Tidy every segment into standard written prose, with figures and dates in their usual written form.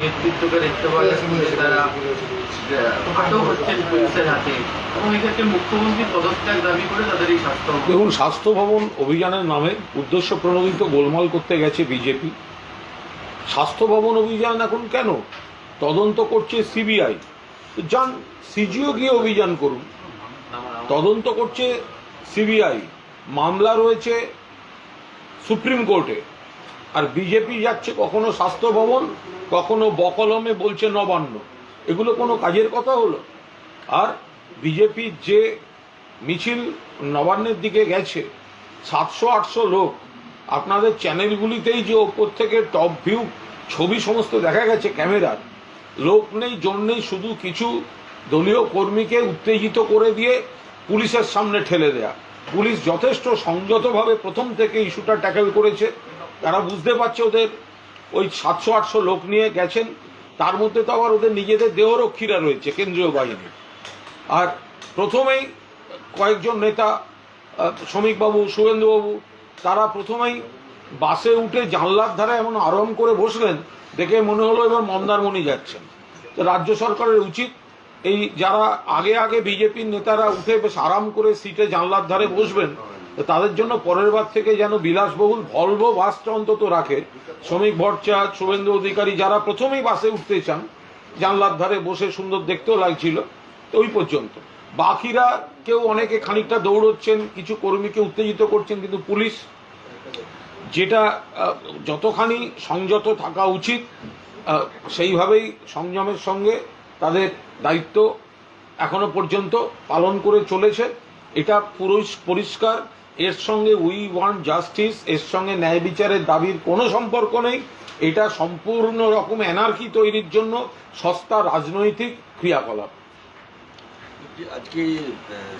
নেতৃত্বকে দেখতে পাওয়া যাচ্ছে যে তারা আটক হচ্ছেন পুলিশের হাতে এবং এক্ষেত্রে মুখ্যমন্ত্রী পদত্যাগ দাবি করে তাদের এই স্বাস্থ্য দেখুন, স্বাস্থ্য ভবন অভিযানের নামে উদ্দেশ্য প্রণোদিত গোলমাল করতে গেছে বিজেপি। স্বাস্থ্য ভবন অভিযান এখন কেন? তদন্ত করছে সিবিআই। যান, সিজিও গিয়ে অভিযান করুন। তদন্ত করছে সিবিআই, মামলা রয়েছে সুপ্রিম কোর্টে, আর বিজেপি যাচ্ছে কখনো স্বাস্থ্য ভবন, কখনো বকলমে বলছে নবান্ন। এগুলো কোনো কাজের কথা হলো? আর বিজেপির যে মিছিল নবান্নের দিকে গেছে, 700-800 লোক, আপনাদের চ্যানেলগুলিতেই যে ওপর থেকে টপ ভিউ ছবি সমস্ত দেখা গেছে ক্যামেরার, লোক নেই, জন নেই, শুধু কিছু দলীয় কর্মীকে উত্তেজিত করে দিয়ে পুলিশের সামনে ঠেলে দেয়া। পুলিশ যথেষ্ট সংযতভাবে প্রথম থেকে ইস্যুটা ট্যাকেল করেছে। তারা বুঝতে পারছে ওদের ওই 700-800 লোক নিয়ে গেছেন, তার মধ্যে তো আবার ওদের নিজেদের দেহরক্ষীরা রয়েছে, কেন্দ্রীয় বাহিনী। আর প্রথমেই কয়েকজন নেতা, শ্রমিকবাবু, শুভেন্দুবাবু, তারা প্রথমেই বাসে উঠে জানলার ধারে এমন আরাম করে বসলেন, দেখে মনে হলো এবার মন্দারমণি যাচ্ছেন। তো রাজ্য সরকারের উচিত, এই যারা আগে আগে বিজেপির নেতারা উঠে বেশ আরাম করে সিটে জানলার ধারে বসবেন, তাদের জন্য পরের বার থেকে যেন বিলাসবহুল ভলভো বাসটা অন্তত রাখে। শ্রমিক ভট্টাচার্য, শুভেন্দু অধিকারী, যারা প্রথমেই বাসে উঠতে চান, জানলার ধারে বসে সুন্দর দেখতেও লাগছিল, ওই পর্যন্ত। বাকিরা কেউ অনেকে খানিকটা দৌড়চ্ছেন, কিছু কর্মীকে উত্তেজিত করছেন, কিন্তু পুলিশ যেটা যতখানি সংযত থাকা উচিত সেইভাবেই সংযমের সঙ্গে তাদের দায়িত্ব এখনো পর্যন্ত পালন করে চলেছে। এটা পুরো পরিষ্কার। এর সঙ্গে উই ওয়ান্ট জাস্টিস, এর সঙ্গে ন্যায় বিচারের দাবির কোনো সম্পর্ক নেই। এটা সম্পূর্ণ রকম অ্যানার্কি তৈরির জন্য সস্তা রাজনৈতিক ক্রিয়াকলাপ। আজকে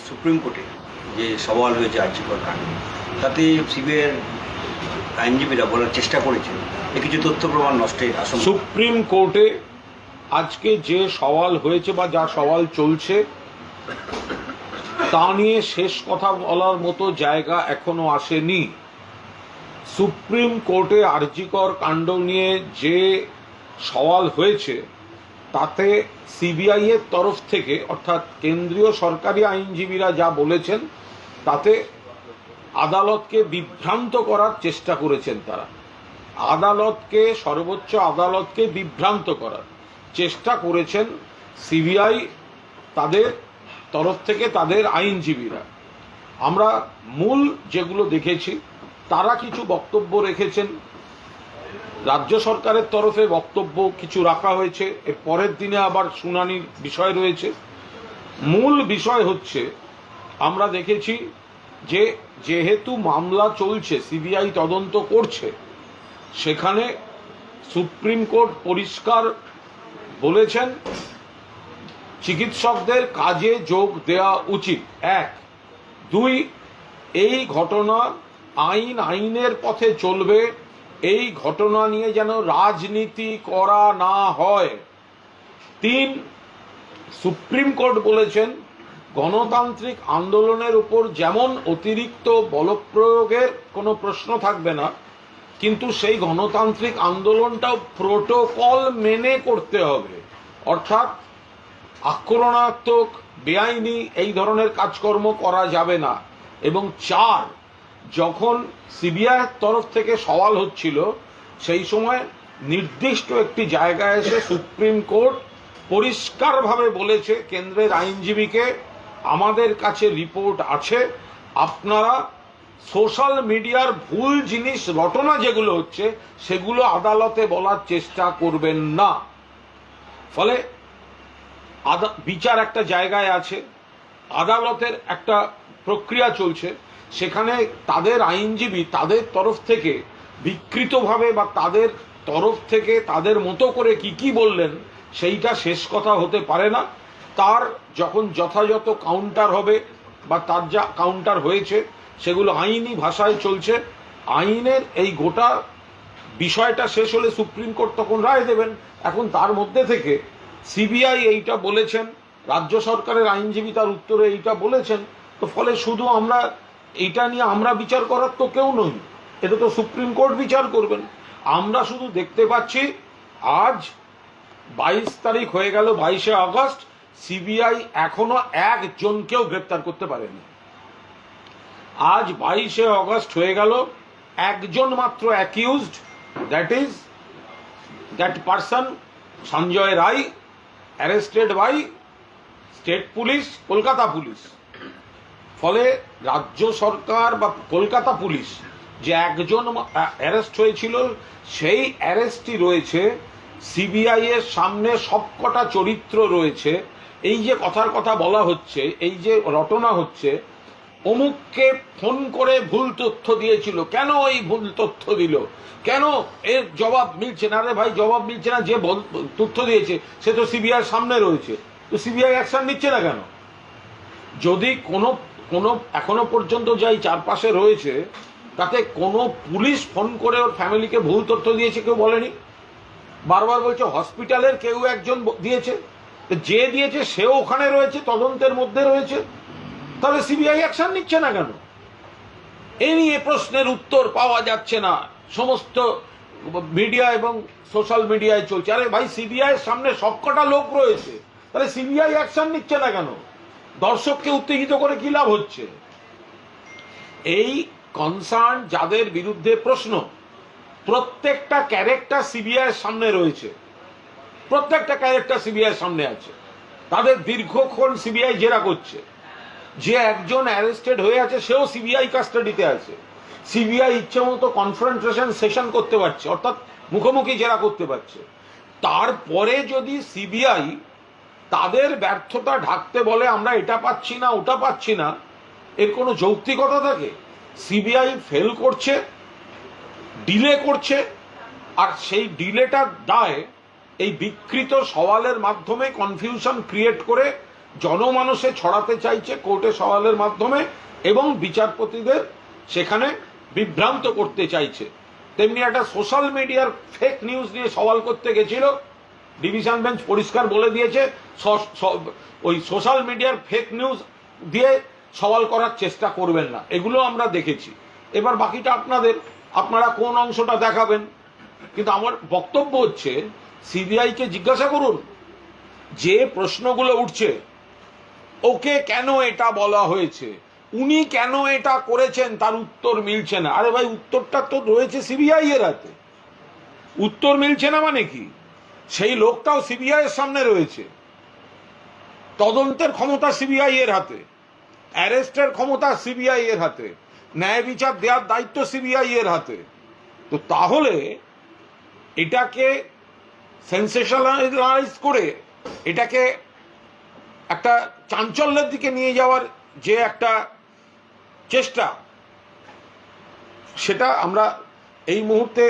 সুপ্রিম কোর্টে যে সওয়াল হয়েছে আর্যিকর কাণ্ড, তাতে সিবিআইয়ের আইনজীবীরা বলার চেষ্টা করেছেন যে কিছু তথ্য প্রমাণ নষ্টের আশঙ্কা। সুপ্রিম কোর্টে আজকে যে সওয়াল হয়েছে বা যা সওয়াল চলছে, তা নিয়ে শেষ কথা বলার মতো জায়গা এখনো আসেনি। সুপ্রিম কোর্টে আরজিকর কাণ্ড নিয়ে যে সওয়াল হয়েছে, তাতে সিবিআই এর তরফ থেকে, অর্থাৎ কেন্দ্রীয় সরকারি আইনজীবীরা যা বলেছেন, তাতে আদালতকে বিভ্রান্ত করার চেষ্টা করেছেন তারা। আদালতকে, সর্বোচ্চ আদালতকে বিভ্রান্ত করার চেষ্টা করেছেন সিবিআই তাদের তরফ থেকে, তাদের আইনজীবীরা। আমরা মূল যেগুলো দেখেছি, তারা কিছু বক্তব্য রেখেছেন, রাজ্য সরকারের তরফে বক্তব্য কিছু রাখা হয়েছে, এর পরের দিনে আবার শুনানির বিষয় রয়েছে। মূল বিষয় হচ্ছে, আমরা দেখেছি যে যেহেতু মামলা চলছে, সিবিআই তদন্ত করছে, সেখানে সুপ্রিম কোর্ট পরিষ্কার বলেছেন চিকিৎসকদের কাজে যোগ দেওয়া উচিত। 1, 2, এই ঘটনা আইনের পথে চলবে, এই ঘটনা নিয়ে যেন রাজনীতি করা না হয়। 3, সুপ্রিম কোর্ট বলেছেন গণতান্ত্রিক আন্দোলনের উপর যেমন অতিরিক্ত বলপ্রয়োগের কোনো প্রশ্ন থাকবে না, কিন্তু সেই গণতান্ত্রিক আন্দোলনটাও প্রোটোকল মেনে করতে হবে। অর্থাৎ আক্রমণাত্মক, বেআইনি এই ধরনের কাজকর্ম করা যাবে না। এবং 4, যখন সিবিআই তরফ থেকে সওয়াল হচ্ছিল, সেই সময় নির্দিষ্ট একটি জায়গায় এসে সুপ্রিম কোর্ট পরিষ্কারভাবে বলেছে কেন্দ্রের আইনজীবীকে, আমাদের কাছে রিপোর্ট আছে, আপনারা সোশ্যাল মিডিয়ার ভুল জিনিস, রটনা যেগুলো হচ্ছে, সেগুলো আদালতে বলার চেষ্টা করবেন না। ফলে বিচার একটা জায়গায় আছে, আদালতের একটা প্রক্রিয়া চলছে, সেখানে তাদের আইনজীবী তাদের তরফ থেকে বিকৃতভাবে বা তাদের তরফ থেকে তাদের মতো করে কি বললেন, সেইটা শেষ কথা হতে পারে না। তার যখন যথাযথ কাউন্টার হবে, বা তার যা কাউন্টার হয়েছে, সেগুলো আইনি ভাষায় চলছে। আইনের এই গোটা বিষয়টা শেষ হলে সুপ্রিম কোর্ট তখন রায় দেবেন। এখন তার মধ্যে থেকে সিবিআই এইটা বলেছেন, রাজ্য সরকারের আইনজীবী তার উত্তরে এইটা বলেছেন, তো ফলে শুধু আমরা এইটা নিয়ে আমরা বিচার করার তো কেউ নই, এটা তো সুপ্রিম কোর্ট বিচার করবেন। আমরা শুধু দেখতে পাচ্ছি আজ 22 তারিখ হয়ে গেল, 22শে আগস্ট, সিবিআই এখনো একজনকেও গ্রেপ্তার করতে পারেনি। আজ 22শে আগস্ট হয়ে গেল, একজন মাত্র accused, that person Sanjay Roy, arrested by state police, Kolkata police. ফলে রাজ্য সরকার বা কলকাতা পুলিশ যে একজন অ্যারেস্ট হয়েছিল, সেই অ্যারেস্টই রয়েছে। সিবিআই এর সামনে সবকটা চরিত্র রয়েছে। এই যে কথার কথা বলা হচ্ছে, এই যে রটনা হচ্ছে, অমুককে ফোন করে ভুল তথ্য দিয়েছিল, কেন এই ভুল তথ্য দিল, কেন এর জবাব মিলছে না? আরে ভাই, জবাব মিলছে না, যে তথ্য দিয়েছে সে তো সিবিআই সামনে রয়েছে, তো সিবিআই অ্যাকশন নিচ্ছে না কেন? যদি কোনো এখনো পর্যন্ত যাই চারপাশে রয়েছে, তাতে কোনো পুলিশ ফোন করে ওর ফ্যামিলিকে ভুল তথ্য দিয়েছে কেউ বলেনি। বারবার বলছে হসপিটালের কেউ একজন দিয়েছে, যে দিয়েছে সেও ওখানে রয়েছে, তদন্তের মধ্যে রয়েছে, তাহলে সিবিআই অ্যাকশন নিচ্ছে না কেন? এ নিয়ে প্রশ্নের উত্তর পাওয়া যাচ্ছে না। সমস্ত মিডিয়া এবং সোশ্যাল মিডিয়ায় চলছে, আরে ভাই সিবিআই এর সামনে সবকটা লোক রয়েছে, তাহলে সিবিআই অ্যাকশন নিচ্ছে না কেন? দর্শককে উত্তেজিত করে কি লাভ হচ্ছে? এই কনসার্ন যাদের বিরুদ্ধে প্রশ্ন, প্রত্যেকটা ক্যারেক্টার সিবিআই এর সামনে রয়েছে, প্রত্যেকটা ক্যারেক্টার সিবিআই এর সামনে আছে, তাদের দীর্ঘক্ষণ সিবিআই জেরা করছে। যে একজন অ্যারেস্টেড হয়ে আছে সেও সিবিআই কাস্টাডিতে আছে। সিবিআই ইচ্ছে মতো কনফ্রন্টেশন সেশন করতে পারছে, অর্থাৎ মুখোমুখি জেরা করতে পারছে। তারপরে যদি সিবিআই তাদের ব্যর্থতা ঢাকতে বলে আমরা এটা পাচ্ছি না, ওটা পাচ্ছি না, এর কোনো যৌক্তিকতা থাকে? সিবিআই ফেল করছে, ডিলে করছে, আর সেই ডিলেটার দায় এই বিকৃত সওয়ালের মাধ্যমে কনফিউশন ক্রিয়েট করে জনমানসে ছড়াতে চাইছে কোর্টে সওয়ালের মাধ্যমে, এবং বিচারপতিদের সেখানে বিভ্রান্ত করতে চাইছে। তেমনি একটা সোশ্যাল মিডিয়ার ফেক নিউজ নিয়ে সওয়াল করতে গেছিল, ডিভিশন বেঞ্চ পরিষ্কার বলে দিয়েছে ওই সোশ্যাল মিডিয়ার ফেক নিউজ দিয়ে সওয়াল করার চেষ্টা করবেন না। এগুলো আমরা দেখেছি। এবার বাকিটা আপনারা কোন অংশটা দেখাবেন। কিন্তু আমার বক্তব্য হচ্ছে, সিবিআইকে জিজ্ঞাসা করুন, যে প্রশ্নগুলো উঠছে, ওকে কেন এটা বলা হয়েছে, উনি কেন এটা করেছেন, তার উত্তর মিলছে না। আরে ভাই, উত্তরটা তো রয়েছে সিবিআই এর হাতে। উত্তর মিলছে না মানে কি? সেই লোকটাও সিবিআই এর সামনে রয়েছে। তদন্তের ক্ষমতা সিবিআই এর হাতে, অ্যারেস্টের ক্ষমতা সিবিআই এর হাতে, ন্যায় বিচার দেওয়ার দায়িত্ব সিবিআই এর হাতে। তো তাহলে এটাকে সেন্সেশনালাইজ করে, এটাকে একটা চাঞ্চল্যের দিকে নিয়ে যাওয়ার যে একটা চেষ্টা, সেটা আমরা এই মুহূর্তে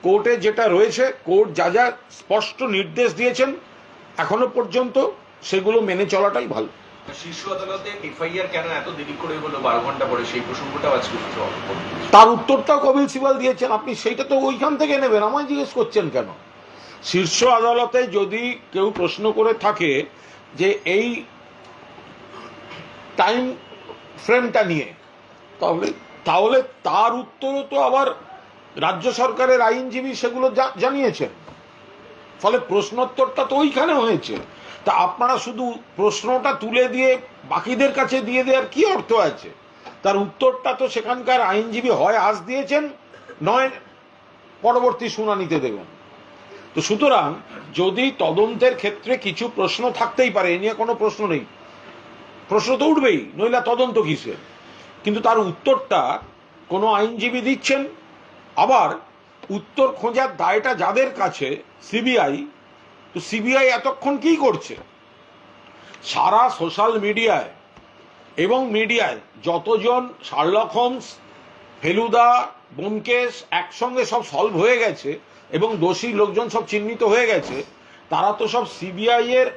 কোর্টে যেটা রয়েছে, কোর্ট যা যা স্পষ্ট নির্দেশ দিয়েছেন এখনো পর্যন্ত, সেগুলো মেনে চলাটাই ভালো। শীর্ষ আদালতে এফআইআর কেন এত দেরি করে হলো 12 ঘন্টা পরে, সেই প্রসঙ্গটাও আজকে তার উত্তরটাও কপিল সিবাল দিয়েছেন। আপনি সেইটা তো ওইখান থেকে নেবেন, আমায় জিজ্ঞেস করছেন কেন? শীর্ষ আদালতে যদি কেউ প্রশ্ন করে থাকে যে এই টাইম ফ্রেমটা নিয়ে, তাহলে তার উত্তরও তো আবার রাজ্য সরকারের আইনজীবী সেগুলো জানিয়েছেন। ফলে প্রশ্নোত্তরটা তো ওইখানে হয়েছে। তা আপনারা শুধু প্রশ্নটা তুলে দিয়ে বাকিদের কাছে দিয়ে দেওয়ার কি অর্থ আছে? তার উত্তরটা তো সেখানকার আইনজীবী হয় আজ দিয়েছেন, নয় পরবর্তী শুনানিতে দেবেন। তো সুতরাং যদি তদন্তের ক্ষেত্রে কিছু প্রশ্ন থাকতেই পারে, এ নিয়ে কোনো প্রশ্ন নেই, প্রশ্ন তো উঠবেই, নইলে তদন্ত কিসের? কিন্তু তার উত্তরটা কোনো আইনজীবী দিচ্ছেন, আবার উত্তর খোঁজার দায়টা যাদের কাছে, সিবিআই। তো সিবিআই এতক্ষণ কি করছে? সারা সোশ্যাল মিডিয়ায় এবং মিডিয়ায় যতজন শার্লক হোমস, ফেলুদা, ব্যোমকেশ একসঙ্গে সব সলভ হয়ে গেছে এবং দোষী লোকজন সব চিহ্নিত হয়ে গেছে, তারা তো সব সিবিআই এর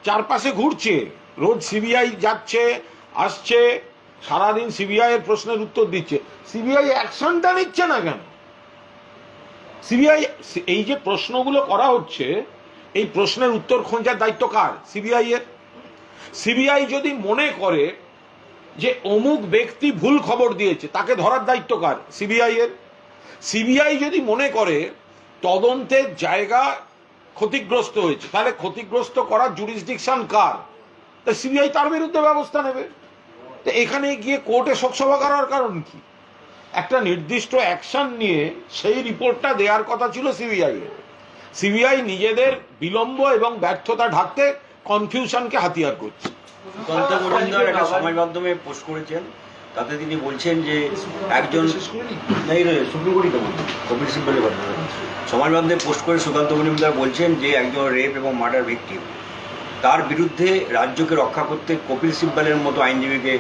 চারপাশে ঘুরছে। রোজ সিবিআই যাচ্ছে আসছে, সারাদিন সিবিআই এর প্রশ্নের উত্তর দিচ্ছে। সিবিআই অ্যাকশনটা নিচ্ছে না কেন? সিবিআই এই যে প্রশ্নগুলো করা হচ্ছে, এই প্রশ্নের উত্তর খোঁজার দায়িত্ব কার? সিবিআই এর। সিবিআই যদি মনে করে যে অমুক ব্যক্তি ভুল খবর দিয়েছে, তাকে ধরার দায়িত্ব কার? সিবিআই এর। সিবিআই যদি মনে করে তদন্তের জায়গা ক্ষতিগ্রস্ত হয়েছে, তাহলে ক্ষতিগ্রস্ত করার জুরিসডিকশন কার? সিবিআই তার বিরুদ্ধে ব্যবস্থা নেবে। তো এখানে গিয়ে কোর্টে শোকসভা করার কারণ কি? একটা নির্দিষ্ট অ্যাকশন নিয়ে সেই রিপোর্টটা দেওয়ার কথা ছিল সিবিআই এর। সিবিআই নিজেদের বিলম্ব এবং ব্যর্থতা ঢাকতে কনফিউশনকে হাতিয়ার করছে। সুকান্ত মজুমদার একটা সমাজ মাধ্যমে পোস্ট করেছেন, তাতে তিনি বলছেন যে একজন সুপ্রিম কোর্টই তো বলছেন, কপিল সিব্বলের কথা সমাজ মাধ্যমে পোস্ট করে সুকান্ত মজুমদার বলছেন যে একজন রেপ এবং মার্ডার ভিকটিম, তার বিরুদ্ধে রাজ্যকে রক্ষা করতে কপিল সিব্বলের মতো আইনজীবীকে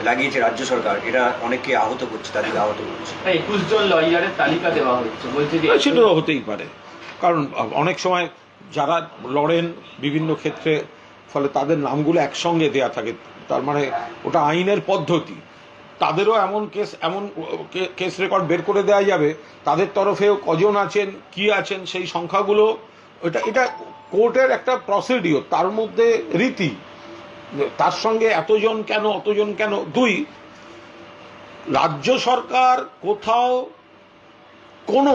লাগিয়েছে রাজ্য সরকার। এটা অনেককে আহত করছে, তাদেরকে আহত করছে। 21 জন লয়ারের তালিকা দেওয়া হচ্ছে, বলছে যে সেটা হতেই পারে, কারণ অনেক সময় যারা লড়েন বিভিন্ন ক্ষেত্রে, ফলে তাদের নামগুলো একসঙ্গে দেয়া থাকে, তার মানে ওটা আইনের পদ্ধতি। তাদেরও এমন কেস রেকর্ড বের করে দেওয়া যাবে, তাদের তরফেও কজন আছেন, কি আছেন, সেই সংখ্যাগুলো, এটা কোর্টের একটা প্রসিডিওর, তার মধ্যে রীতি। তার সঙ্গে এতজন কেন, অতজন কেন? দুই, রাজ্য সরকার কোথাও কোনো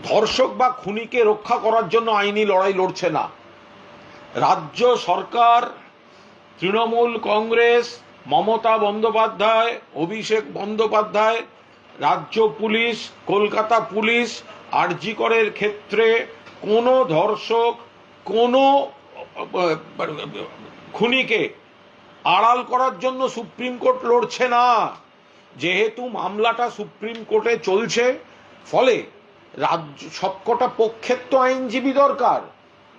ধর্ষক বা খুনিকে রক্ষা করার জন্য আইনি লড়াই লড়ছে না। রাজ্য সরকার, তৃণমূল কংগ্রেস, মমতা বন্দ্যোপাধ্যায়, অভিষেক বন্দ্যোপাধ্যায়, রাজ্য পুলিশ, কলকাতা পুলিশ আরজি করের ক্ষেত্রে কোনো ধর্ষক, কোনো খুনিকে আড়াল করার জন্য সুপ্রিম কোর্ট লড়ছে না। যেহেতু মামলাটা সুপ্রিম কোর্টে চলছে, ফলে রাজ্য সবকটা পক্ষের তো আইনজীবী দরকার,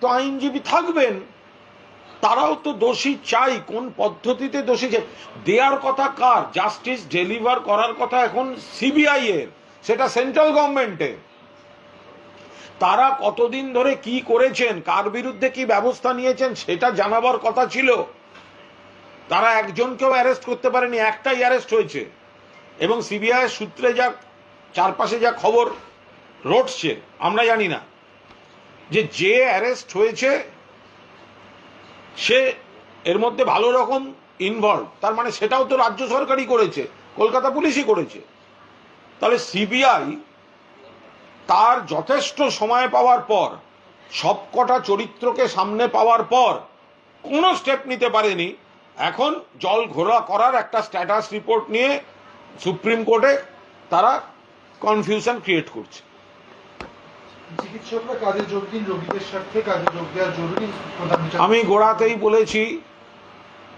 তো আইনজীবী থাকবেন, তারাও তো দোষী চাই, কোন পদ্ধতিতে দোষী চাই, দেওয়ার কথা কার? জাস্টিস ডেলিভার করার কথা এখন সিবিআই এর, সেটা সেন্ট্রাল গভর্নমেন্টের। তারা কতদিন ধরে কি করেছেন, কার বিরুদ্ধে কি ব্যবস্থা নিয়েছেন, সেটা জানাবার কথা ছিল। তারা একজনকেও অ্যারেস্ট করতে পারেনি, একটাই অ্যারেস্ট হয়েছে। এবং সিবিআই সূত্রে যা চারপাশে যা খবর রটছে, আমরা জানি না যে অ্যারেস্ট হয়েছে সে এর মধ্যে ভালো রকম ইনভলভ, তার মানে সেটাও তো রাজ্য সরকারই করেছে, কলকাতা পুলিশই করেছে। তাহলে সিবিআই তার যথেষ্ট সময় পাওয়ার পর, সবকটা চরিত্রকে সামনে পাওয়ার পর কোনো স্টেপ নিতে পারেনি। এখন জল ঘোলা করার একটা স্ট্যাটাস রিপোর্ট নিয়ে সুপ্রিম কোর্টে তারা কনফিউশন ক্রিয়েট করছে। চিকিৎসকরা কাজে যোগ দিন, রোগীদের স্বার্থে কাজে যোগ দেওয়া জরুরি। আমি গোড়াতেই বলেছি,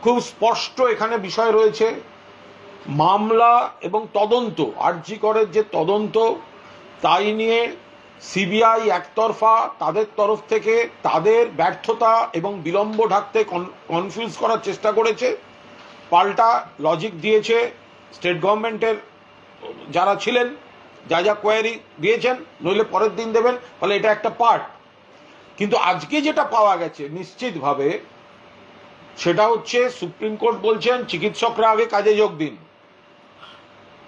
খুব স্পষ্ট এখানে বিষয় রয়েছে, মামলা এবং তদন্ত, আরজি করের যে তদন্ত, তাই নিয়ে সিবিআই একতরফা তাদের তরফ থেকে তাদের ব্যর্থতা এবং বিলম্ব ঢাকতে কনফিউজ করার চেষ্টা করেছে। পাল্টা লজিক দিয়েছে স্টেট গভর্নমেন্টের যারা ছিলেন, যা কোয়ারি দিয়েছেন, নইলে পরের দিন দেবেন, ফলে এটা একটা পার্ট। কিন্তু আজকে যেটা পাওয়া গেছে নিশ্চিতভাবে, সেটা হচ্ছে সুপ্রিম কোর্ট বলছেন চিকিৎসকরা আগে কাজে যোগ দিন,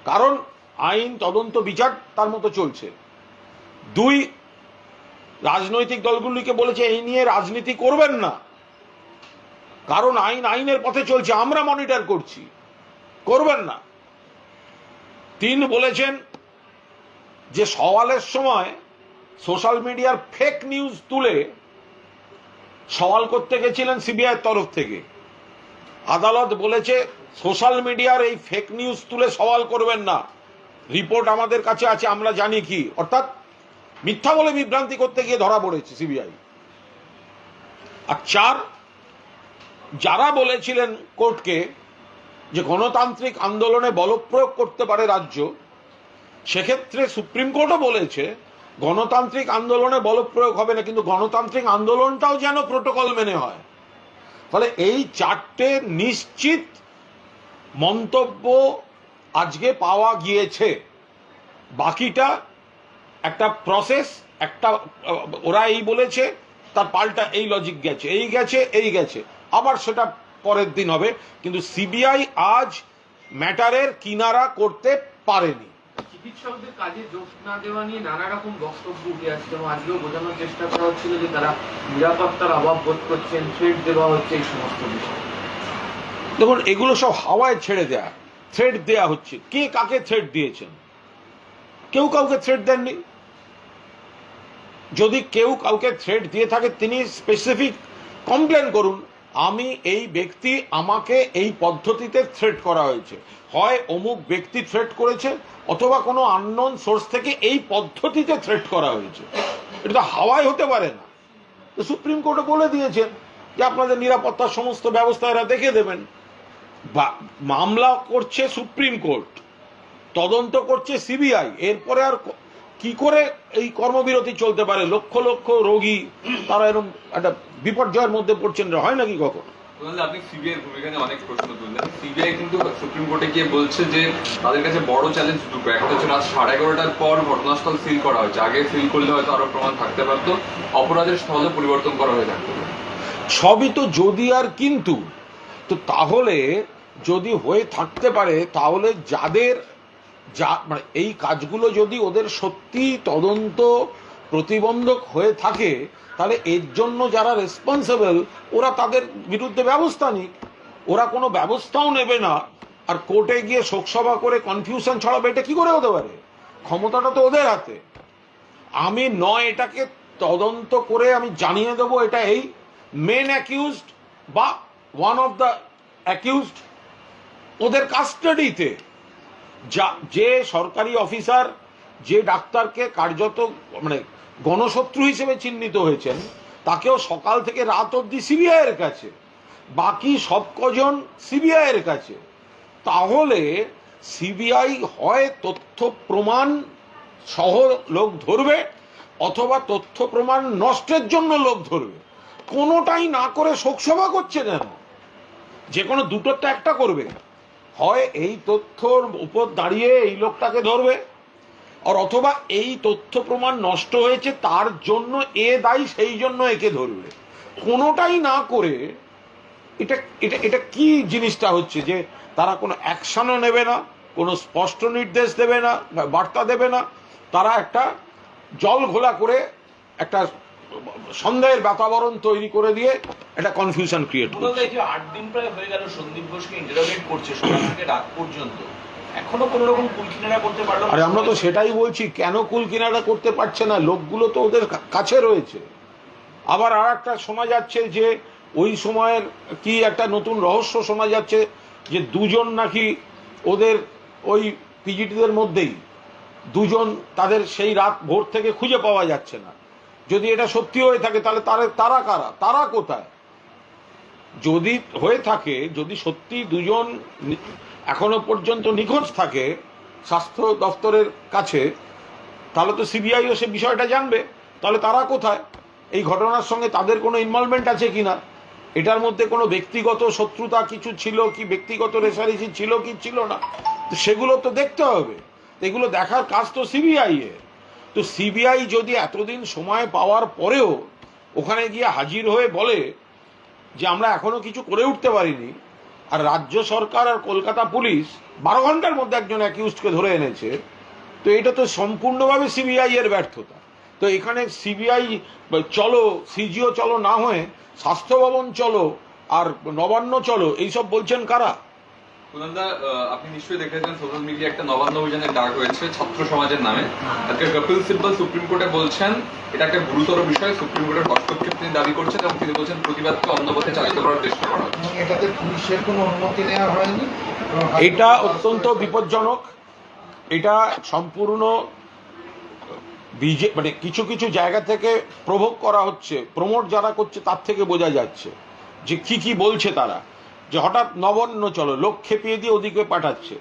কারণ আইন, তদন্ত, বিচার তার মতো চলছে। দুই, রাজনৈতিক দলগুলিকে বলেছে এই নিয়ে রাজনীতি করবেন না, কারণ আইনের পথে চলছে, আমরা মনিটর করছি, করবেন না। তিন, বলেছেন যে সওয়ালের সময় সোশ্যাল মিডিয়ার ফেক নিউজ তুলে সওয়াল করতে গেছিলেন সিবিআই তরফ থেকে। আদালত বলেছে সোশ্যাল মিডিয়ার এই ফেক নিউজ তুলে সওয়াল করবেন না, রিপোর্ট আমাদের কাছে আছে, আমরা জানি কি, অর্থাৎ মিথ্যা বলে বিভ্রান্তি করতে গিয়ে ধরা পড়েছে সিবিআই। আর চার, যারা বলেছিলেন কোর্টকে যে গণতান্ত্রিক আন্দোলনে বলপ্রয়োগ করতে পারে রাজ্য, সেক্ষেত্রে সুপ্রিম কোর্টও বলেছে গণতান্ত্রিক আন্দোলনে বলপ্রয়োগ হবে না, কিন্তু গণতান্ত্রিক আন্দোলনটাও যেন প্রোটোকল মেনে হয়। ফলে এই চারটে নিশ্চিত মন্তব্য আজকে পাওয়া গিয়েছে। বাকিটা একটা প্রসেস, একটা ওরা এই বলেছে, তার পাল্টা এই লজিক গেছে, এই গেছে, আবার সেটা পরের দিন হবে। কিন্তু সিবিআই আজ ম্যাটারের কিনারা করতে পারেনি। চিকিৎসকদের কাজে যোগ না দেওয়া নিয়ে নানা রকম বক্তব্য উঠে আসছে, এবং আজকেও বোঝানোর চেষ্টা করা হচ্ছিল যে তারা নিরাপত্তার অভাব বোধ করছেন, থ্রেট দেওয়া হচ্ছে, এই সমস্ত বিষয়। দেখুন, এগুলো সব হাওয়ায় ছেড়ে দেয়া, থ্রেট দেয়া হচ্ছে। কে কাকে থ্রেট দিয়েছেন? কেউ কাউকে থ্রেট দেননি। যদি কেউ কাউকে থ্রেট দিয়ে থাকে তিনি স্পেসিফিক কমপ্লেন করুন, আমি এই ব্যক্তি, আমাকে এই পদ্ধতিতে থ্রেট করা হয়েছে, হয় অমুক ব্যক্তি থ্রেট করেছে অথবা কোনো আননোন সোর্স থেকে এই পদ্ধতিতে থ্রেট করা হয়েছে। এটা তো হাওয়ায় হতে পারে না। তো সুপ্রিম কোর্টে বলে দিয়েছেন যে আপনাদের নিরাপত্তার সমস্ত ব্যবস্থা এরা দেখে দেবেন। মামলা করছে সুপ্রিম কোর্ট, তদন্ত করছে সিবিআই, এরপরে আর কি করে এই কর্মবিরতি চলতে পারে? লক্ষ লক্ষ রোগী তারা এরকম একটা বিপর্যয়ের মধ্যে পড়ছেন, হয় নাকি কখন? আপনি সিবিআই ভূমিকা নিয়ে অনেক প্রশ্ন তুললেন। সিবিআই কিন্তু সুপ্রিম কোর্টে গিয়ে বলছে যে তাদের কাছে বড় চ্যালেঞ্জ দুটো, একটা হচ্ছে রাত 11:30টার পর ঘটনাস্থল সিল করা হয়েছে, আগে সিল করলে হয়তো আরো প্রমাণ থাকতে পারতো, অপরাধের স্থলে পরিবর্তন করা হয়ে থাকতো। সবই তো যদি আর কিন্তু। তো তাহলে যদি হয়ে থাকতে পারে, তাহলে যাদের মানে এই কাজগুলো যদি ওদের সত্যি তদন্ত প্রতিবন্ধক হয়ে থাকে, তাহলে এর জন্য যারা রেসপন্সিবল ওরা তাদের বিরুদ্ধে ব্যবস্থা নিক। ওরা কোনো ব্যবস্থাও নেবে না আর কোর্টে গিয়ে শোকসভা করে কনফিউশন ছড়াবে, এটা কি করে হতে পারে? ক্ষমতাটা তো ওদের হাতে। আমি নয় এটাকে তদন্ত করে আমি জানিয়ে দেবো এটা এই মেন অ্যাকিউজড বা ওয়ান অফ দ্য অ্যাকিউজড ওদের কাস্টাডিতে, যে সরকারি অফিসার যে ডাক্তারকে কার্যত মানে গণশত্রু হিসেবে চিহ্নিত হয়েছেন, তাকেও সকাল থেকে রাত অবধি সিবিআই এর কাছে, বাকি সব কজন সিবিআই এর কাছে। তাহলে সিবিআই হয় তথ্য প্রমাণ সহ লোক ধরবে অথবা তথ্য প্রমাণ নষ্টের জন্য লোক ধরবে। কোনোটাই না করে শোকসভা করছে কেন? যে কোনো দুটোর তো একটা করবে, হয় এই তথ্যর উপর দাঁড়িয়ে এই লোকটাকে ধরবে, আর অথবা এই তথ্য প্রমাণ নষ্ট হয়েছে তার জন্য এ দায়ী, সেই জন্য একে ধরবে। কোনোটাই না করে এটা এটা এটা কি জিনিসটা হচ্ছে যে তারা কোনো অ্যাকশনও নেবে না, কোনো স্পষ্ট নির্দেশ দেবে না, বার্তা দেবে না, তারা একটা জল ঘোলা করে একটা সন্দেহের বাতাবরণ তৈরি করে দিয়ে একটা কনফিউশন ক্রিয়েট করছে। 8 দিন প্রায় হয়ে গেল সন্দীপ ঘোষকে ইন্টারোগেট করছে সকাল থেকে রাত পর্যন্ত, এখনো কোনো রকম কুল কিনারা করতে পারলো না। আরে আমরা তো সেটাই বলছি, কেন কুল কিনারা করতে পারছে না? লোকগুলো তো ওদের কাছে রয়েছে। আবার আর একটা শোনা যাচ্ছে যে ওই সময়ের কি একটা নতুন রহস্য শোনা যাচ্ছে যে দুজন নাকি ওদের ওই পিজিটিদের মধ্যেই দুজন, তাদের সেই রাত ভোর থেকে খুঁজে পাওয়া যাচ্ছে না। যদি এটা সত্যি হয়ে থাকে তাহলে তারা কারা, তারা কোথায়? যদি হয়ে থাকে, যদি সত্যি দুজন এখনো পর্যন্ত নিখোঁজ থাকে স্বাস্থ্য দপ্তরের কাছে, তাহলে তো সিবিআইও সে বিষয়টা জানবে। তাহলে তারা কোথায়? এই ঘটনার সঙ্গে তাদের কোনো ইনভলভমেন্ট আছে কিনা, এটার মধ্যে কোনো ব্যক্তিগত শত্রুতা কিছু ছিল কি, ব্যক্তিগত রেষারেষি ছিল কি ছিল না, তো সেগুলো তো দেখতে হবে। এগুলো দেখার কাজ তো সিবিআই এর। তো সিবিআই যদি এতদিন সময় পাওয়ার পরেও ওখানে গিয়ে হাজির হয়ে বলে যে আমরা এখনো কিছু করে উঠতে পারিনি, আর রাজ্য সরকার আর কলকাতা পুলিশ 12 ঘন্টার মধ্যে একজন অ্যাকিউজকে ধরে এনেছে, তো এটা তো সম্পূর্ণভাবে সিবিআই এর ব্যর্থতা। তো এখানে সিবিআই চলো, সিজিও চলো না হয়ে স্বাস্থ্য ভবন চলো আর নবান্ন চলো, এইসব বলছেন কারা? কুণালদা, আপনি নিশ্চয়ই দেখেছেন সোশ্যাল মিডিয়া একটা নবান্ন অভিযানের ডাক হয়েছে ছাত্র সমাজের নামে। আজকে কপিল সিব্বল সুপ্রিম কোর্টে বলছেন এটা একটা গুরুতর বিষয়, সুপ্রিম কোর্টের হস্তক্ষেপ তিনি দাবি করছেন এবং তিনি বলছেন প্রতিবাদকে অন্য পথে চালিত করার চেষ্টা করা হচ্ছে। এটাতে পুলিশের কোনো অনুমতি নেওয়া হয়নি। এটা অত্যন্ত বিপজ্জনক। এটা সম্পূর্ণ মানে কিছু কিছু জায়গা থেকে প্রভোগ করা হচ্ছে, প্রমোট যারা করছে তার থেকে বোঝা যাচ্ছে যে কি বলছে তারা, যে হঠাৎ নবান্ন চলো লোক খেপিয়ে দিয়ে ওদিকে পাঠাচ্ছে।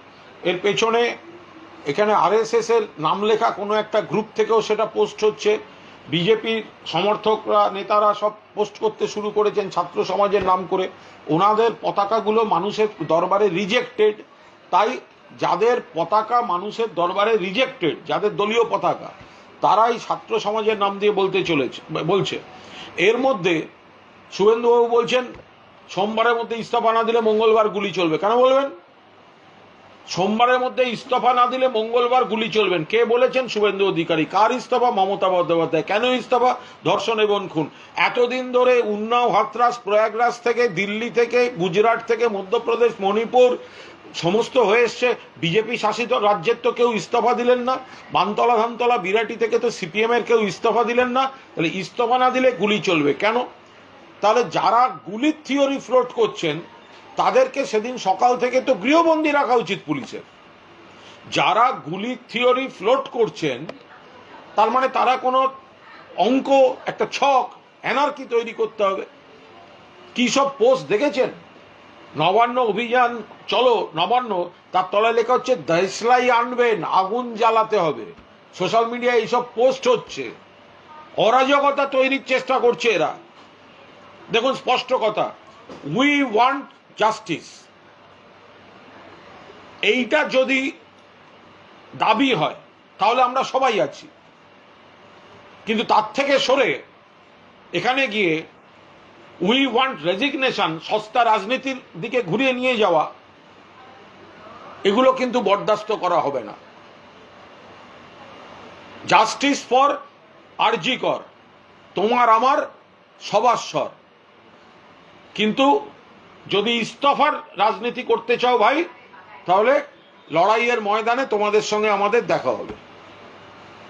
এর পেছনে এখানে আরএসএস এর নাম লেখা কোনো একটা গ্রুপ থেকেও সেটা পোস্ট হচ্ছে, বিজেপির সমর্থকরা নেতারা সব পোস্ট করতে শুরু করেছেন ছাত্র সমাজের নাম করে। ওনাদের পতাকাগুলো মানুষের দরবারে রিজেক্টেড, তাই যাদের পতাকা মানুষের দরবারে রিজেক্টেড, যাদের দলীয় পতাকা, তারাই ছাত্র সমাজের নাম দিয়ে বলছে। এর মধ্যে শুভেন্দুবাবু বলছেন সোমবারের মধ্যে ইস্তফা না দিলে মঙ্গলবার গুলি চলবে। কেন বলবেন সোমবারের মধ্যে ইস্তফা না দিলে মঙ্গলবার গুলি চলবেন? কে বলেছেন? শুভেন্দু অধিকারী। কার ইস্তফা? মমতা বন্দ্যোপাধ্যায়। কেন ইস্তফা? ধর্ষণ এবং খুন। এতদিন ধরে উন্নাও, হাথরাস, প্রয়াগরাজ থেকে, দিল্লি থেকে, গুজরাট থেকে, মধ্যপ্রদেশ, মণিপুর, সমস্ত হয়ে এসছে, বিজেপি শাসিত রাজ্যের তো কেউ ইস্তফা দিলেন না, বানতলা ধানতলা বিরাটি থেকে তো সিপিএম এর কেউ ইস্তফা দিলেন না, তাহলে ইস্তফা না দিলে গুলি চলবে কেন? তাহলে যারা গুলির থিওরি ফ্লোট করছেন তাদেরকে সেদিন সকাল থেকে তো গৃহবন্দী রাখা উচিত পুলিশের। যারা গুলির থিওরি ফ্লোট করছেন তার মানে তারা কোনো অঙ্ক, একটা ছক, অ্যানার্কি তৈরি করতে হবে। কি সব পোস্ট দেখেছেন? নবান্ন অভিযান চলো নবান্ন, তার তলায় লেখা হচ্ছে দেশলাই আনবেন, আগুন জ্বালাতে হবে। সোশ্যাল মিডিয়ায় এইসব পোস্ট হচ্ছে, অরাজকতা তৈরির চেষ্টা করছে এরা। দেখুন স্পষ্ট কথা, উই ওয়ান্ট জাস্টিস, এইটা যদি দাবি হয় তাহলে আমরা সবাই আছি, কিন্তু তার থেকে সরে এখানে গিয়ে উই ওয়ান্ট রেজিগনেশন, সস্তা রাজনীতির দিকে ঘুরিয়ে নিয়ে যাওয়া, এগুলো কিন্তু বরদাস্ত করা হবে না। জাস্টিস ফর আরজি কর, তোমার আমার সবার স্বর। কিন্তু যদি ইস্তফার রাজনীতি করতে চাও ভাই, তাহলে লড়াইয়ের ময়দানে তোমাদের সঙ্গে আমাদের দেখা হবে।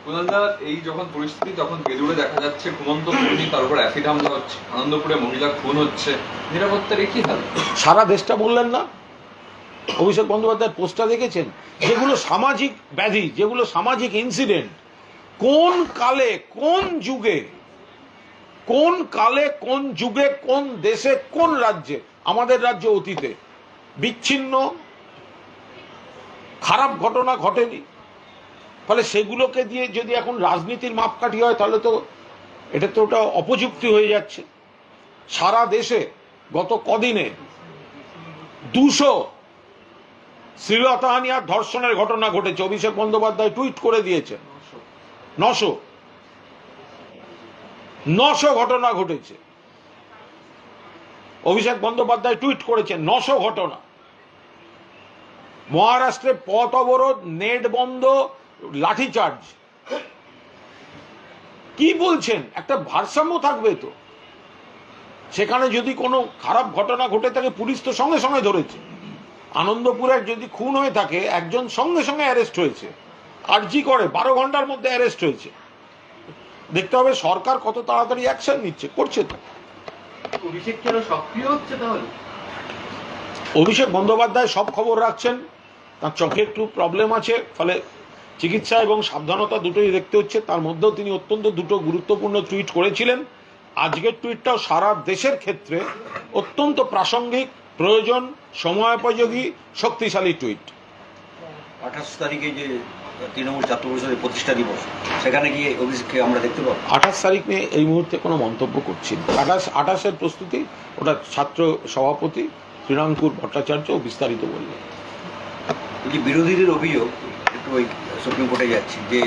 কুণালদা, এই যখন পরিস্থিতি, তখন বেলুড়ে দেখা যাচ্ছে ঘুমন্ত তরুণী, তার উপর অ্যাসিড হামলা হচ্ছে, আনন্দপুরে মহিলা খুন হচ্ছে, নিরাপত্তার কি হাল? সারা দেশটা বললেন না? অভিষেক বন্দ্যোপাধ্যায়ের পোস্টটা দেখেছেন? যেগুলো সামাজিক ব্যাধি, যেগুলো সামাজিক ইনসিডেন্ট, কোন কালে কোন যুগে, কোন কালে কোন যুগে কোন দেশে কোন রাজ্যে, আমাদের রাজ্য অতীতে বিচ্ছিন্ন খারাপ ঘটনা ঘটেনি? ফলে সেগুলোকে দিয়ে যদি এখন রাজনীতির মাপকাঠি হয় তাহলে তো এটা তো ওটা অপযুক্তি হয়ে যাচ্ছে। সারা দেশে গত কদিনে 200 শ্লীলতাহানি আর ধর্ষণের ঘটনা ঘটেছে। অভিষেক বন্দ্যোপাধ্যায় টুইট করে দিয়েছেন 900 ঘটনা ঘটেছে। অভিষেক বন্দ্যোপাধ্যায় টুইট করেছেন 900 ঘটনা। মহারাষ্ট্রে পথ অবরোধ, নেট বন্ধ, লাঠিচার্জ। কি বলছেন? একটা ভারসাম্য থাকবে তো। সেখানে যদি কোনো খারাপ ঘটনা ঘটে থাকে পুলিশ তো সঙ্গে সঙ্গে ধরেছে। আনন্দপুরের যদি খুন হয়ে থাকে একজন সঙ্গে সঙ্গে অ্যারেস্ট হয়েছে, আরজি করে 12 ঘন্টার মধ্যে অ্যারেস্ট হয়েছে। দেখতে হবে সরকার কত তাড়াতাড়ি অ্যাকশন নিচ্ছে, করছে তো। অভিষেক কেন সক্রিয় হচ্ছে তাহলে? অভিষেক বন্দ্যোপাধ্যায় সব খবর রাখছেন, তার চোখে একটু প্রবলেম আছে, ফলে চিকিৎসা এবং সাবধানতা দুটোই দেখতে হচ্ছে। তার মধ্যেও তিনি অত্যন্ত দুটো গুরুত্বপূর্ণ টুইট করেছিলেন। আজকের টুইটটাও সারা দেশের ক্ষেত্রে অত্যন্ত প্রাসঙ্গিক, প্রয়োজন, সময়োপযোগী, শক্তিশালী টুইট। 28 তারিখে যে তৃণমূল ছাত্র পরিষদের প্রতিষ্ঠা দিবস, সেখানে গিয়ে অভিষেককে আমরা দেখতে পাবো। 28 তারিখ নিয়ে এই মুহূর্তে কোনো মন্তব্য করছি না। 28-এর প্রস্তুতি ওটা ছাত্র সভাপতি শ্রীরাঙ্কুর ভট্টাচার্য বিস্তারিত বললেন। এই যে বিরোধীদের অভিযোগ, একটু ওই সুপ্রিম কোর্টে যাচ্ছি, যে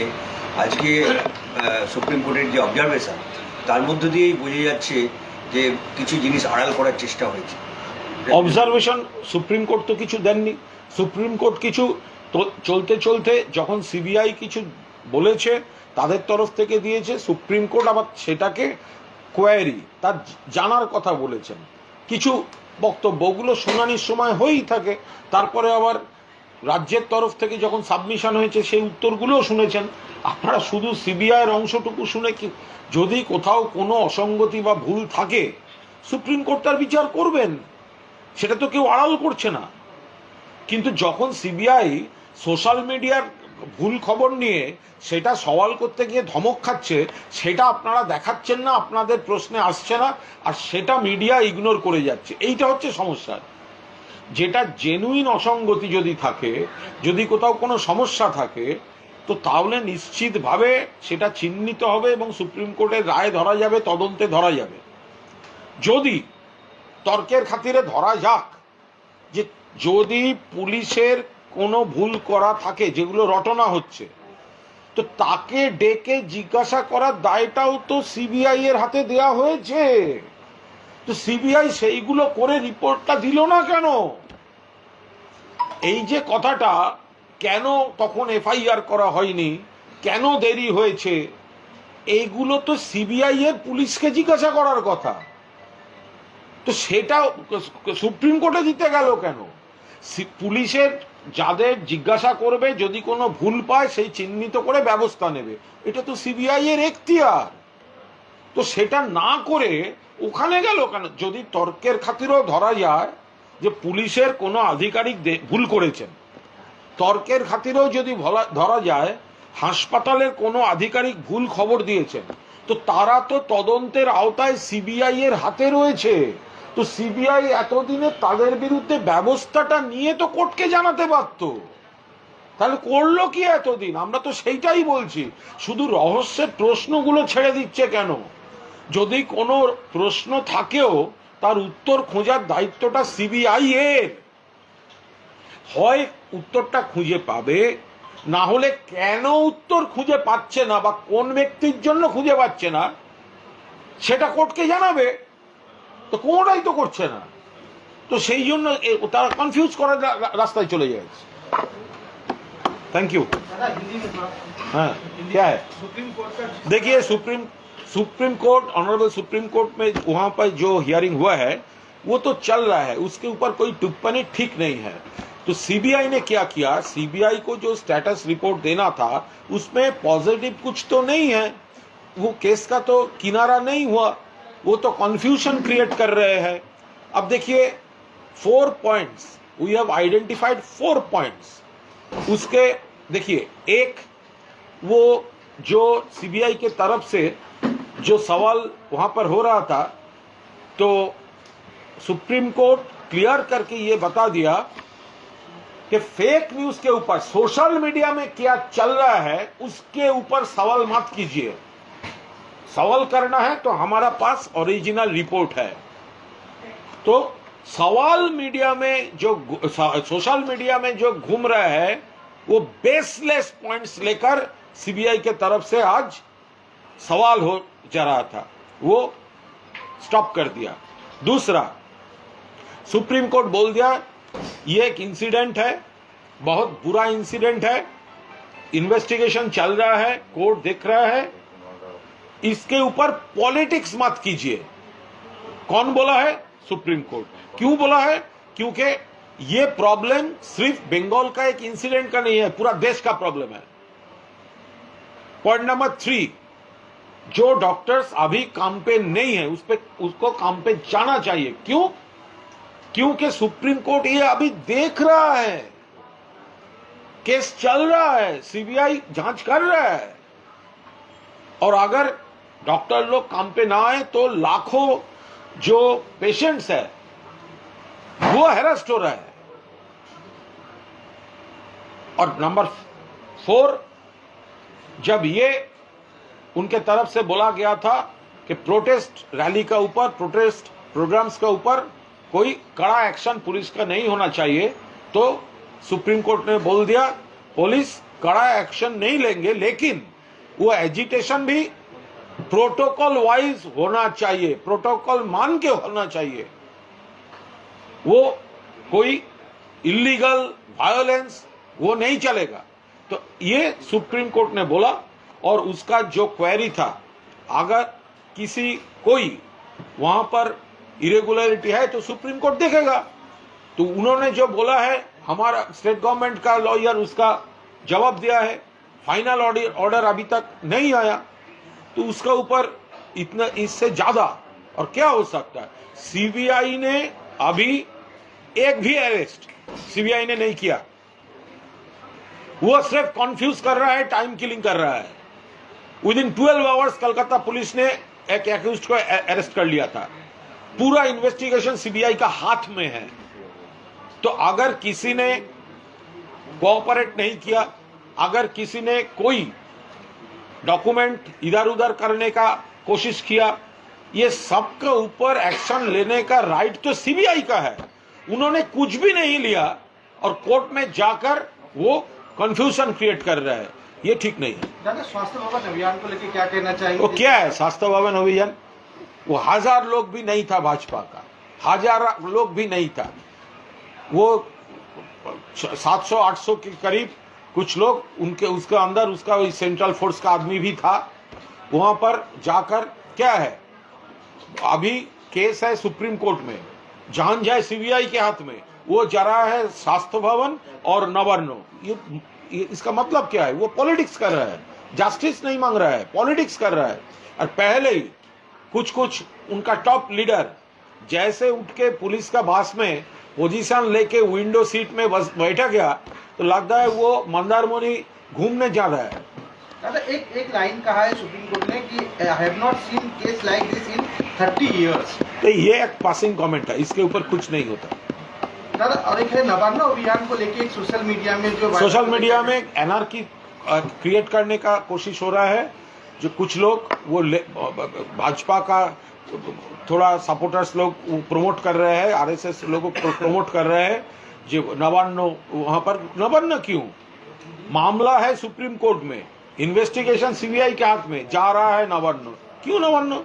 আজকে সুপ্রিম কোর্টের যে অবজারভেশন, তার মধ্য দিয়েই বোঝা যাচ্ছে যে কিছু জিনিস আড়াল করার চেষ্টা হয়েছে। অবজারভেশন সুপ্রিম কোর্ট তো কিছু দেননি। সুপ্রিম কোর্ট কিছু চলতে চলতে যখন সিবিআই কিছু বলেছে তাদের তরফ থেকে দিয়েছে, সুপ্রিম কোর্ট আবার সেটাকে কোয়ারি, তার জানার কথা বলেছেন। কিছু বক্তব্যগুলো শুনানির সময় হয়েই থাকে, তারপরে আবার রাজ্যের তরফ থেকে যখন সাবমিশন হয়েছে সেই উত্তরগুলোও শুনেছেন। আপনারা শুধু সিবিআইয়ের অংশটুকু শুনে কি, যদি কোথাও কোনো অসঙ্গতি বা ভুল থাকে সুপ্রিম কোর্ট তার বিচার করবেন, সেটা তো কেউ আড়াল করছে না। কিন্তু যখন সিবিআই সোশ্যাল মিডিয়ার ভুল খবর নিয়ে সেটা সওয়াল করতে গিয়ে ধমক খাচ্ছে, সেটা আপনারা দেখাচ্ছেন না, আপনাদের প্রশ্নে আসছে না, আর সেটা মিডিয়া ইগনোর করে যাচ্ছে। এইটা হচ্ছে সমস্যা। যেটা জেনুইন অসঙ্গতি যদি থাকে, যদি কোথাও কোনো সমস্যা থাকে, তো তাহলে নিশ্চিতভাবে সেটা চিহ্নিত হবে এবং সুপ্রিম কোর্টের রায় ধরা যাবে, তদন্তে ধরা যাবে। যদি তর্কের খাতিরে ধরা যাক যে যদি পুলিশের কোনো ভুল করা থাকে, যেগুলো রটনা হচ্ছে, তো তাকে ডেকে জিজ্ঞাসা করার দায়টাও তো সিবিআই এর হাতে দেয়া হয়েছে। তো সিবিআই সেইগুলো করে রিপোর্টটা দিল না কেন? এই যে কথাটা, কেন তখন এফআইআর করা হয়নি, কেন দেরি হয়েছে, এইগুলো তো সিবিআই এর পুলিশকে জিজ্ঞাসা করার কথা। তো সেটা সুপ্রিম কোর্টে দিতে গেল কেন? পুলিশের যাদের জিজ্ঞাসা করবে যদি কোনো ভুল পায় সেই চিহ্নিত করে ব্যবস্থা নেবে, এটা তো সিবিআই এর এখতিয়ার। তো সেটা না করে ওখানে গেল কেন? যদি তর্কের খাতিরেও ধরা যায় যে পুলিশের কোনো আধিকারিক ভুল করেছেন, তর্কের খাতিরেও যদি ধরা যায় হাসপাতালের কোনো আধিকারিক ভুল খবর দিয়েছেন, তো তারা তো তদন্তের আওতায় সিবিআই এর হাতে রয়েছে। তো সিবিআই এতদিনে তাদের বিরুদ্ধে ব্যবস্থাটা নিয়ে তো কোর্টকে জানাতে পারত, তাহলে করলো কি এতদিন? আমরা তো সেইটাই বলছি, শুধু রহস্যের প্রশ্নগুলো ছেড়ে দিচ্ছে কেন? যদি কোনো প্রশ্ন থাকেও তার উত্তর খোঁজার দায়িত্বটা সিবিআই এর। হয় উত্তরটা খুঁজে পাবে, না হলে কেন উত্তর খুঁজে পাচ্ছে না বা কোন ব্যক্তির জন্য খুঁজে পাচ্ছে না সেটা কোর্টকে জানাবে। তো কোনোটাই তো করছে না, তো সেই জন্য তারা কনফিউজ করার রাস্তায় চলে যাচ্ছে। Thank you. हाँ क्या है? देखिए supreme court, honourable supreme court में वहां पर जो हियरिंग हुआ है वो तो चल रहा है, उसके ऊपर कोई टिप्पणी ठीक नहीं है। तो सीबीआई ने क्या किया, सीबीआई को जो स्टेटस रिपोर्ट देना था उसमें पॉजिटिव कुछ तो नहीं है, वो केस का तो किनारा नहीं हुआ, वो तो कंफ्यूजन क्रिएट कर रहे हैं। अब देखिए 4 points we have identified, 4 points. उसके देखिए, एक वो जो सीबीआई के तरफ से जो सवाल वहां पर हो रहा था, तो सुप्रीम कोर्ट क्लियर करके ये बता दिया कि फेक न्यूज के ऊपर सोशल मीडिया में क्या चल रहा है उसके ऊपर सवाल मत कीजिए। सवाल करना है तो हमारा पास ओरिजिनल रिपोर्ट है। तो सवाल मीडिया में जो सोशल मीडिया में जो घूम रहा है वो बेसलेस पॉइंट्स लेकर सीबीआई के तरफ से आज सवाल हो जा रहा था, वो स्टॉप कर दिया। दूसरा, सुप्रीम कोर्ट बोल दिया ये एक इंसिडेंट है, बहुत बुरा इंसिडेंट है, इन्वेस्टिगेशन चल रहा है, कोर्ट देख रहा है, इसके ऊपर पॉलिटिक्स मत कीजिए। कौन बोला है? Supreme court. क्यों बोला है? क्योंकि ये प्रॉब्लम सिर्फ बंगाल का एक इंसिडेंट का नहीं है, पूरा देश का प्रॉब्लम है। पॉइंट नंबर 3, जो डॉक्टर्स अभी काम पे नहीं है उसको काम पे जाना चाहिए। क्यों? क्योंकि सुप्रीम कोर्ट ये अभी देख रहा है, केस चल रहा है, सीबीआई जांच कर रहा है, और अगर डॉक्टर लोग काम पे ना आए तो लाखों जो पेशेंट्स है वो हैरेस्ट हो रहा है। और नंबर 4, जब ये उनके तरफ से बोला गया था कि प्रोटेस्ट रैली का ऊपर, प्रोटेस्ट प्रोग्राम्स का ऊपर कोई कड़ा एक्शन पुलिस का नहीं होना चाहिए, तो सुप्रीम कोर्ट ने बोल दिया पुलिस कड़ा एक्शन नहीं लेंगे, लेकिन वो एजिटेशन भी प्रोटोकॉल वाइज होना चाहिए, प्रोटोकॉल मान के होना चाहिए, वो कोई इलीगल वायोलेंस वो नहीं चलेगा। तो ये सुप्रीम कोर्ट ने बोला, और उसका जो क्वेरी था, अगर किसी कोई वहां पर इरेगुलरिटी है तो सुप्रीम कोर्ट देखेगा। तो उन्होंने जो बोला है, हमारा स्टेट गवर्नमेंट का लॉयर उसका जवाब दिया है, फाइनल ऑर्डर अभी तक नहीं आया, तो उसका ऊपर इतना इससे ज्यादा और क्या हो सकता है? सीबीआई ने अभी एक भी अरेस्ट सीबीआई ने नहीं किया, वो सिर्फ कंफ्यूज कर रहा है, टाइम किलिंग कर रहा है। विदिन 12 आवर्स कलकत्ता पुलिस ने एक एक्यूज्ड को अरेस्ट कर लिया था। पूरा इन्वेस्टिगेशन सीबीआई का हाथ में है। तो अगर किसी ने कोऑपरेट नहीं किया, अगर किसी ने कोई डॉक्यूमेंट इधर उधर करने का कोशिश किया, ये सबके ऊपर एक्शन लेने का राइट तो सीबीआई का है। उन्होंने कुछ भी नहीं लिया और कोर्ट में जाकर वो कंफ्यूजन क्रिएट कर रहा है, ये ठीक नहीं है। दादा, स्वास्थ्य भवन अभियान को लेकर क्या कहना चाहिए? वो क्या है स्वास्थ्य भवन अभियान? वो 1000 लोग भी नहीं था भाजपा का, 1000 लोग भी नहीं था, वो 700-800 के करीब कुछ लोग उनके उसके अंदर उसका सेंट्रल फोर्स का आदमी भी था। वहां पर जाकर क्या है, अभी केस है सुप्रीम कोर्ट में, जान जाए सीबीआई के हाथ में, वो जा रहा है स्वास्थ्य भवन और नवान्न। ये इसका मतलब क्या है? वो पॉलिटिक्स कर रहा है, जस्टिस नहीं मांग रहा है, पॉलिटिक्स कर रहा है। और पहले ही कुछ उनका टॉप लीडर जैसे उठ के पुलिस का बास में पोजीशन लेके विंडो सीट में बस बैठा गया तो लगता है वो मंदारमनी घूमने जा रहा है। दादा एक लाइन कहा है सुप्रीम कोर्ट ने कि I have not seen case like this in 30 years. तो ये एक पासिंग कमेंट है, इसके ऊपर कुछ नहीं होता। दादा और एक है नवान्न अभियान को लेके एक सोशल मीडिया में जो सोशल मीडिया में एनआरकी क्रिएट करने का कोशिश हो रहा है। जो कुछ लोग वो भाजपा का थोड़ा सपोर्टर्स लोग प्रमोट कर रहे हैं, आरएसएस लोगों को प्रमोट कर रहे हैं। जो नवान्न, वहां पर नवान्न क्यों? मामला है सुप्रीम कोर्ट में, इन्वेस्टिगेशन सीबीआई के हाथ में, जा रहा है नवान्न। क्यों नवान्न?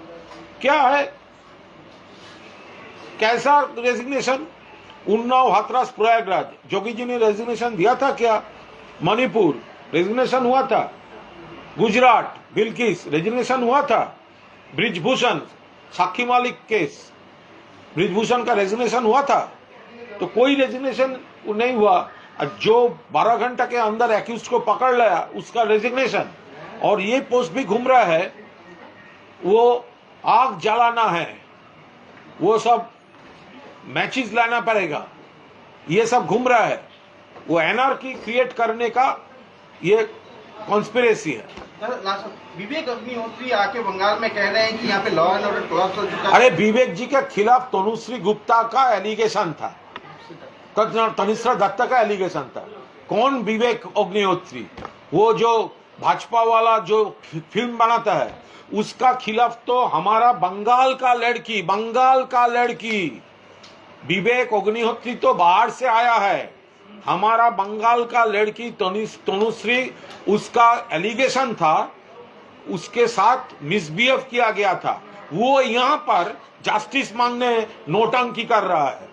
क्या है? कैसा रेजिग्नेशन? उन्नाव, हाथरस, प्रयागराज जोगी जी ने रेजिग्नेशन दिया था क्या? मणिपुर रेजिग्नेशन हुआ था, गुजरात बिल्किस रेजिग्नेशन हुआ था, ब्रिजभूषण साक्षी मालिक केस, ब्रिजभूषण का रेजिग्नेशन हुआ था। तो कोई रेजिग्नेशन नहीं हुआ। जो 12 घंटा के अंदर एक्यूज को पकड़ लिया उसका रेजिग्नेशन। और ये पोस्ट भी घूम रहा है, वो आग जलाना है, वो सब मैचेस लाना पड़ेगा, ये सब घूम रहा है। वो एनआरकी क्रिएट करने का ये कॉन्स्पिरेसी है। विवेक अग्निहोत्री आके बंगाल में कह रहे हैं कि यहाँ पे लॉ एंड ऑर्डर कोलैप्स हो चुका है। अरे विवेक जी के खिलाफ तनुश्री गुप्ता का एलिगेशन था, तनिष्ठा दत्ता का एलिगेशन था। कौन विवेक अग्निहोत्री? वो जो भाजपा वाला जो फिल्म बनाता है उसका खिलाफ तो हमारा बंगाल का लड़की विवेक अग्निहोत्री तो बाहर से आया है। हमारा बंगाल का लड़की तनुश्री, उसका एलिगेशन था, उसके साथ मिसबिहेव किया गया था। वो यहाँ पर जस्टिस मांगने नोटंकी कर रहा है।